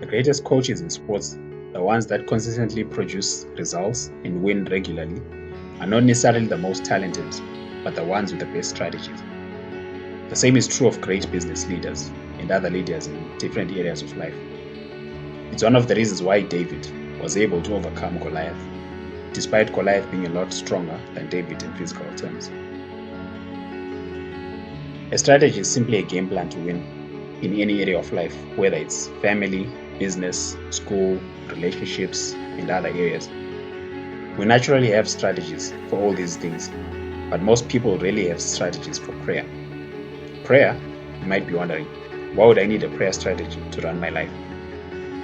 greatest coaches in sports, the ones that consistently produce results and win regularly, are not necessarily the most talented, but the ones with the best strategies. The same is true of great business leaders and other leaders in different areas of life. It's one of the reasons why David was able to overcome Goliath, despite Goliath being a lot stronger than David in physical terms. A strategy is simply a game plan to win in any area of life, whether it's family, business, school, relationships, and other areas. We naturally have strategies for all these things, but most people rarely have strategies for prayer. Prayer, you might be wondering, why would I need a prayer strategy to run my life?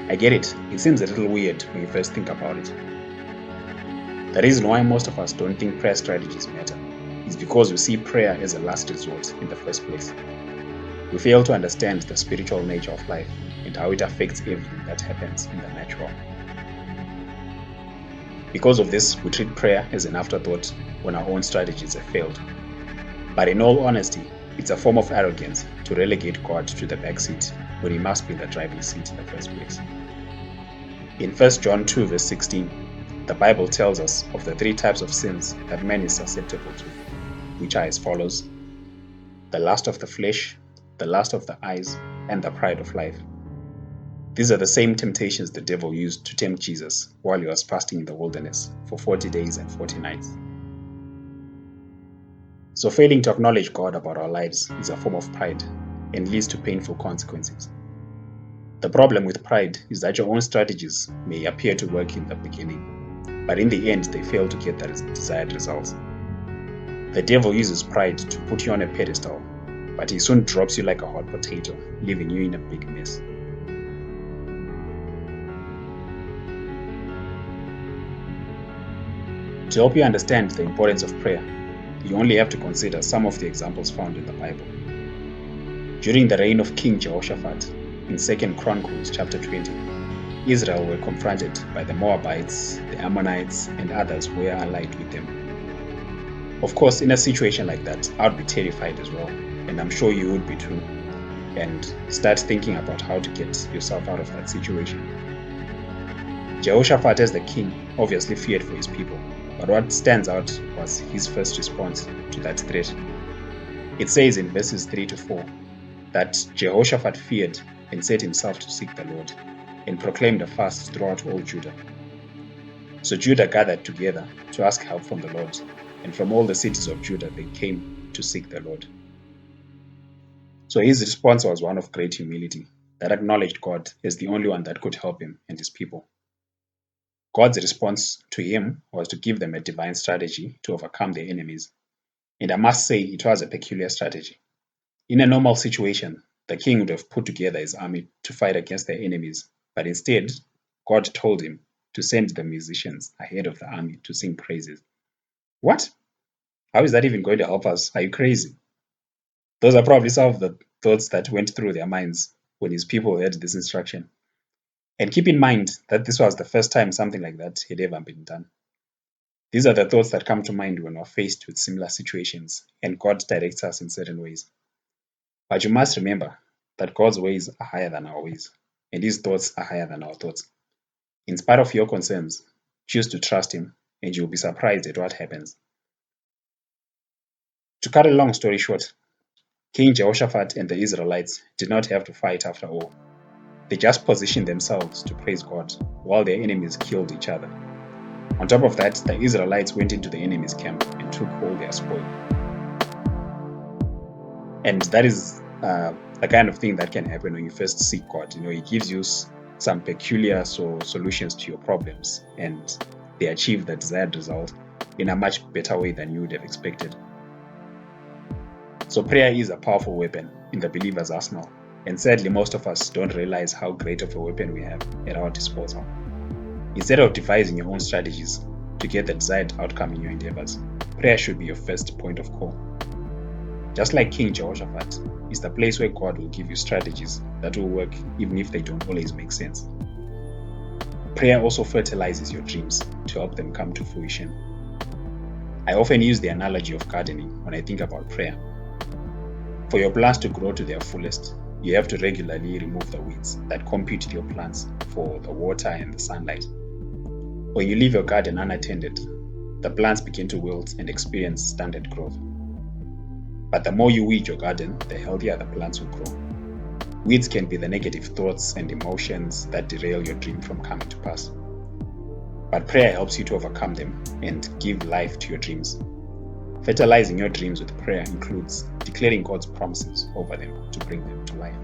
I get it. It seems a little weird when you first think about it. The reason why most of us don't think prayer strategies matter is because we see prayer as a last resort in the first place. We fail to understand the spiritual nature of life and how it affects everything that happens in the natural. Because of this, we treat prayer as an afterthought when our own strategies have failed. But in all honesty, it's a form of arrogance to relegate God to the back seat when he must be in the driving seat in the first place. In 1 John 2 verse 16, the Bible tells us of the three types of sins that man is susceptible to, which are as follows: the lust of the flesh, the lust of the eyes, and the pride of life. These are the same temptations the devil used to tempt Jesus while he was fasting in the wilderness for 40 days and 40 nights. So failing to acknowledge God about our lives is a form of pride and leads to painful consequences. The problem with pride is that your own strategies may appear to work in the beginning, but in the end they fail to get the desired results. The devil uses pride to put you on a pedestal, but he soon drops you like a hot potato, leaving you in a big mess. To help you understand the importance of prayer, you only have to consider some of the examples found in the Bible. During the reign of King Jehoshaphat, in 2 Chronicles chapter 20, Israel were confronted by the Moabites, the Ammonites, and others who were allied with them. Of course, in a situation like that, I would be terrified as well, and I'm sure you would be too, and start thinking about how to get yourself out of that situation. Jehoshaphat, as the king, obviously feared for his people, but what stands out was his first response to that threat. It says in verses 3 to 4 that Jehoshaphat feared and set himself to seek the Lord, and proclaimed a fast throughout all Judah. So Judah gathered together to ask help from the Lord, and from all the cities of Judah they came to seek the Lord. So his response was one of great humility, that acknowledged God as the only one that could help him and his people. God's response to him was to give them a divine strategy to overcome their enemies. And I must say it was a peculiar strategy. In a normal situation, the king would have put together his army to fight against their enemies, but instead, God told him to send the musicians ahead of the army to sing praises. What? How is that even going to help us? Are you crazy? Those are probably some of the thoughts that went through their minds when his people heard this instruction. And keep in mind that this was the first time something like that had ever been done. These are the thoughts that come to mind when we're faced with similar situations and God directs us in certain ways. But you must remember that God's ways are higher than our ways, and his thoughts are higher than our thoughts. In spite of your concerns, choose to trust him, and you'll be surprised at what happens. To cut a long story short, King Jehoshaphat and the Israelites did not have to fight after all. They just positioned themselves to praise God while their enemies killed each other. On top of that, the Israelites went into the enemy's camp and took all their spoil. And that is the kind of thing that can happen when you first seek God. He gives you some peculiar solutions to your problems, and they achieve the desired result in a much better way than you would have expected. So prayer is a powerful weapon in the believer's arsenal. And sadly, most of us don't realize how great of a weapon we have at our disposal. Instead of devising your own strategies to get the desired outcome in your endeavors, prayer should be your first point of call. Just like King Jehoshaphat, it's the place where God will give you strategies that will work even if they don't always make sense. Prayer also fertilizes your dreams to help them come to fruition. I often use the analogy of gardening when I think about prayer. For your plants to grow to their fullest, you have to regularly remove the weeds that compete with your plants for the water and the sunlight. When you leave your garden unattended, the plants begin to wilt and experience stunted growth. But the more you weed your garden, the healthier the plants will grow. Weeds can be the negative thoughts and emotions that derail your dream from coming to pass. But prayer helps you to overcome them and give life to your dreams. Fertilizing your dreams with prayer includes declaring God's promises over them to bring them to life.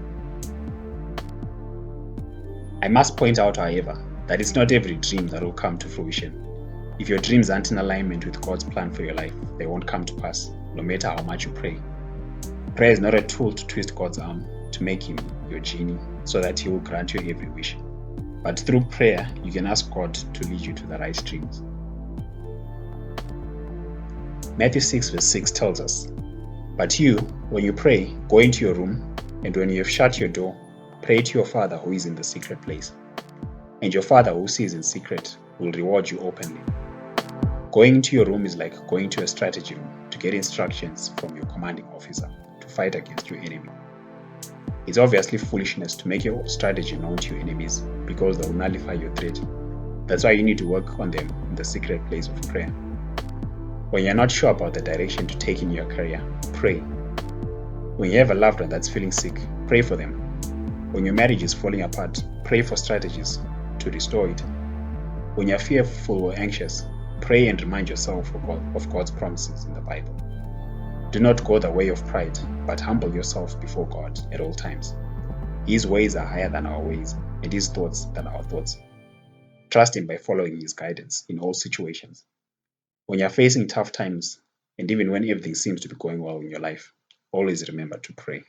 I must point out, however, that it's not every dream that will come to fruition. If your dreams aren't in alignment with God's plan for your life, they won't come to pass, no matter how much you pray. Prayer is not a tool to twist God's arm to make him your genie so that he will grant you every wish. But through prayer, you can ask God to lead you to the right dreams. Matthew 6 verse 6 tells us, "But you, when you pray, go into your room, and when you have shut your door, pray to your Father who is in the secret place. And your Father who sees in secret will reward you openly." Going into your room is like going to a strategy room to get instructions from your commanding officer to fight against your enemy. It's obviously foolishness to make your strategy known to your enemies because they will nullify your threat. That's why you need to work on them in the secret place of prayer. When you're not sure about the direction to take in your career, pray. When you have a loved one that's feeling sick, pray for them. When your marriage is falling apart, pray for strategies to restore it. When you're fearful or anxious, pray and remind yourself of God's promises in the Bible. Do not go the way of pride, but humble yourself before God at all times. His ways are higher than our ways, and his thoughts than our thoughts. Trust him by following his guidance in all situations. When you're facing tough times, and even when everything seems to be going well in your life, always remember to pray.